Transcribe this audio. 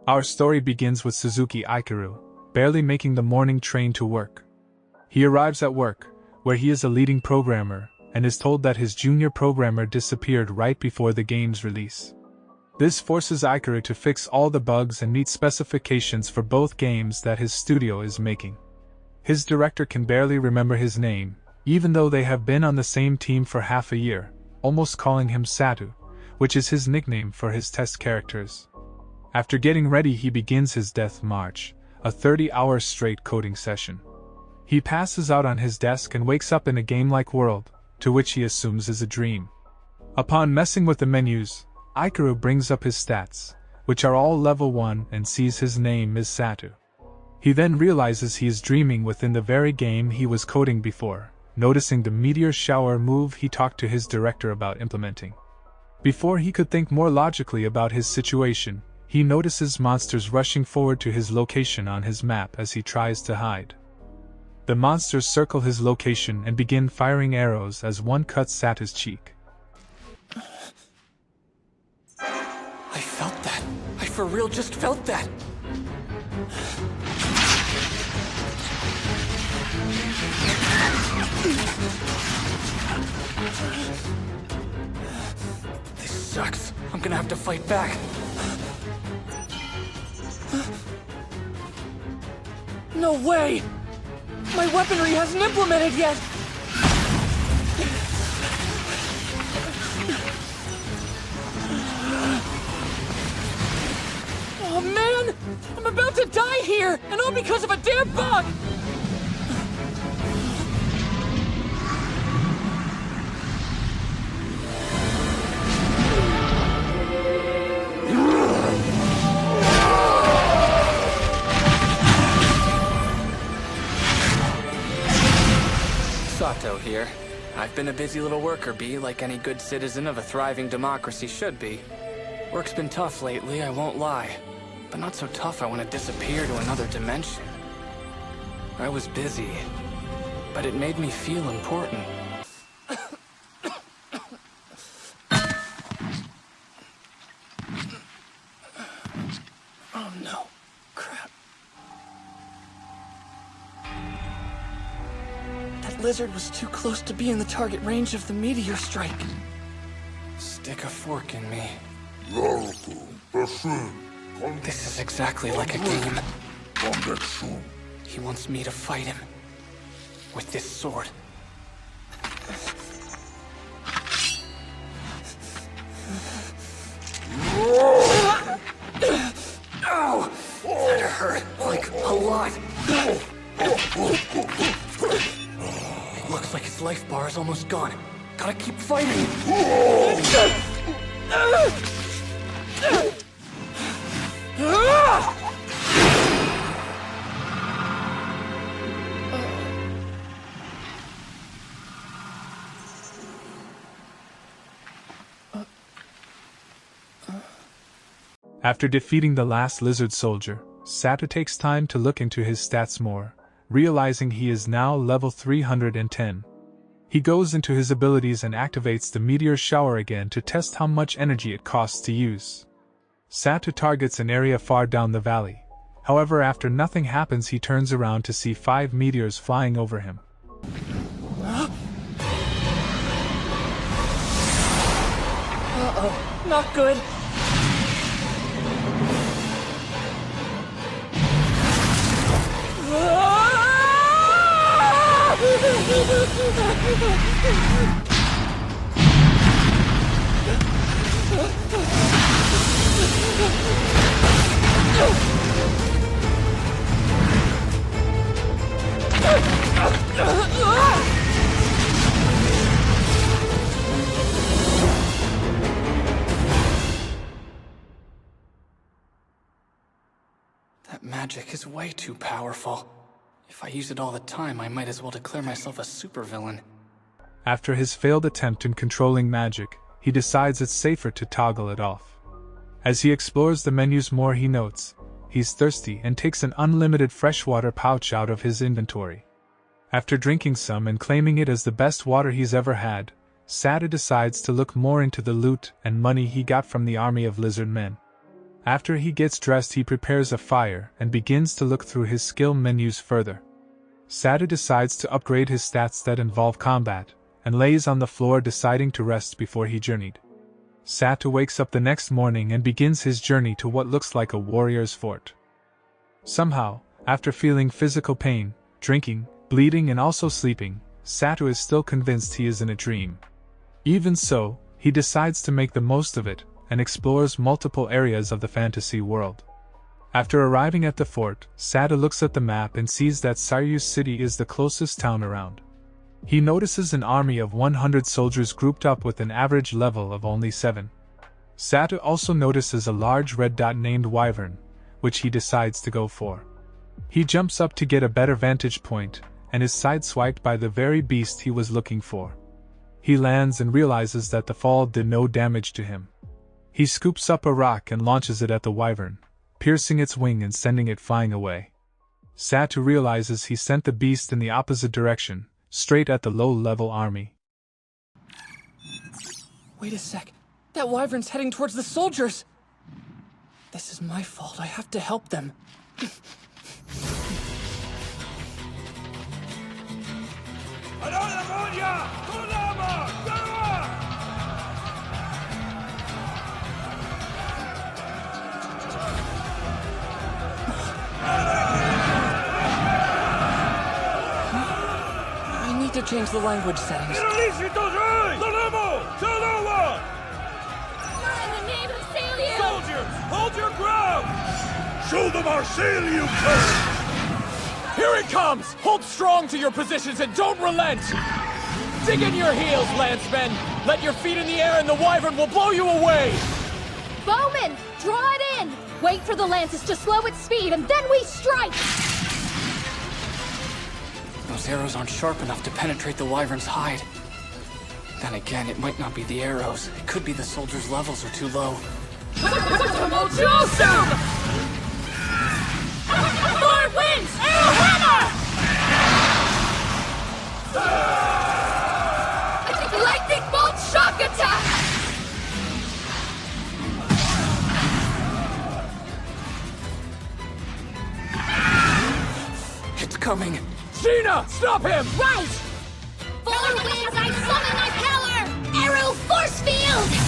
Our story begins with Suzuki Ikaru, barely making the morning train to work. He arrives at work, where he is a leading programmer, and is told that his junior programmer disappeared right before the game's release. This forces Ikaru to fix all the bugs and meet specifications for both games that his studio is making. His director can barely remember his name, even though they have been on the same team for half a year, almost calling him Satu, which is his nickname for his test characters. After getting ready, he begins his death march, a 30-hour straight coding session. He passes out on his desk and wakes up in a game-like world, to which he assumes is a dream. Upon messing with the menus, Ikaru brings up his stats, which are all level 1, and sees his name is Satu. He then realizes he is dreaming within the very game he was coding before, noticing the meteor shower move he talked to his director about implementing. Before he could think more logically about his situation, he notices monsters rushing forward to his location on his map as he tries to hide. The monsters circle his location and begin firing arrows as one cuts Satu's cheek. I felt that. I for real just felt that. This sucks. I'm gonna have to fight back. No way! My weaponry hasn't implemented yet! Oh man! I'm about to die here! And all because of a damn bug! Sato here. I've been a busy little worker bee, like any good citizen of a thriving democracy should be. Work's been tough lately, I won't lie. But not so tough I want to disappear to another dimension. I was busy, but it made me feel important. Oh no. Crap. That lizard was too close to be in the target range of the meteor strike. Stick a fork in me. This is exactly like a game. He wants me to fight him. With this sword. Ow! That hurt, like, a lot. It looks like his life bar is almost gone. Gotta keep fighting. After defeating the last lizard soldier, Satu takes time to look into his stats more, realizing he is now level 310. He goes into his abilities and activates the meteor shower again to test how much energy it costs to use. Satu targets an area far down the valley. However, after nothing happens, he turns around to see 5 meteors flying over him. Uh-oh, not good. That magic is way too powerful. If I use it all the time, I might as well declare myself a supervillain. After his failed attempt in controlling magic, he decides it's safer to toggle it off. As he explores the menus more, he notes he's thirsty and takes an unlimited freshwater pouch out of his inventory. After drinking some and claiming it as the best water he's ever had, Satu decides to look more into the loot and money he got from the army of lizard men. After he gets dressed, he prepares a fire and begins to look through his skill menus further. Sato decides to upgrade his stats that involve combat, and lays on the floor deciding to rest before he journeyed. Sato wakes up the next morning and begins his journey to what looks like a warrior's fort. Somehow, after feeling physical pain, drinking, bleeding and also sleeping, Sato is still convinced he is in a dream. Even so, he decides to make the most of it, and explores multiple areas of the fantasy world. After arriving at the fort, Sato looks at the map and sees that Saryu's city is the closest town around. He notices an army of 100 soldiers grouped up with an average level of only 7. Sato also notices a large red dot named Wyvern, which he decides to go for. He jumps up to get a better vantage point, and is sideswiped by the very beast he was looking for. He lands and realizes that the fall did no damage to him. He scoops up a rock and launches it at the wyvern, piercing its wing and sending it flying away. Sato realizes he sent the beast in the opposite direction, straight at the low-level army. Wait a sec. That wyvern's heading towards the soldiers! This is my fault. I have to help them. I need to change the language settings. We're in the name of Saliu! Soldiers, hold your ground! Show them our Saliu code! Here it comes! Hold strong to your positions and don't relent! Dig in your heels, lancemen! Let your feet in the air and the wyvern will blow you away! Bowman, draw it in! Wait for the lances to slow its speed and then we strike! Those arrows aren't sharp enough to penetrate the wyvern's hide. Then again, it might not be the arrows. It could be the soldiers' levels are too low. Lord wins! Arrow hammer! Lightning bolt shock attack! It's coming. Gina, stop him! Right! Lord wins! I summon my power! Arrow force field!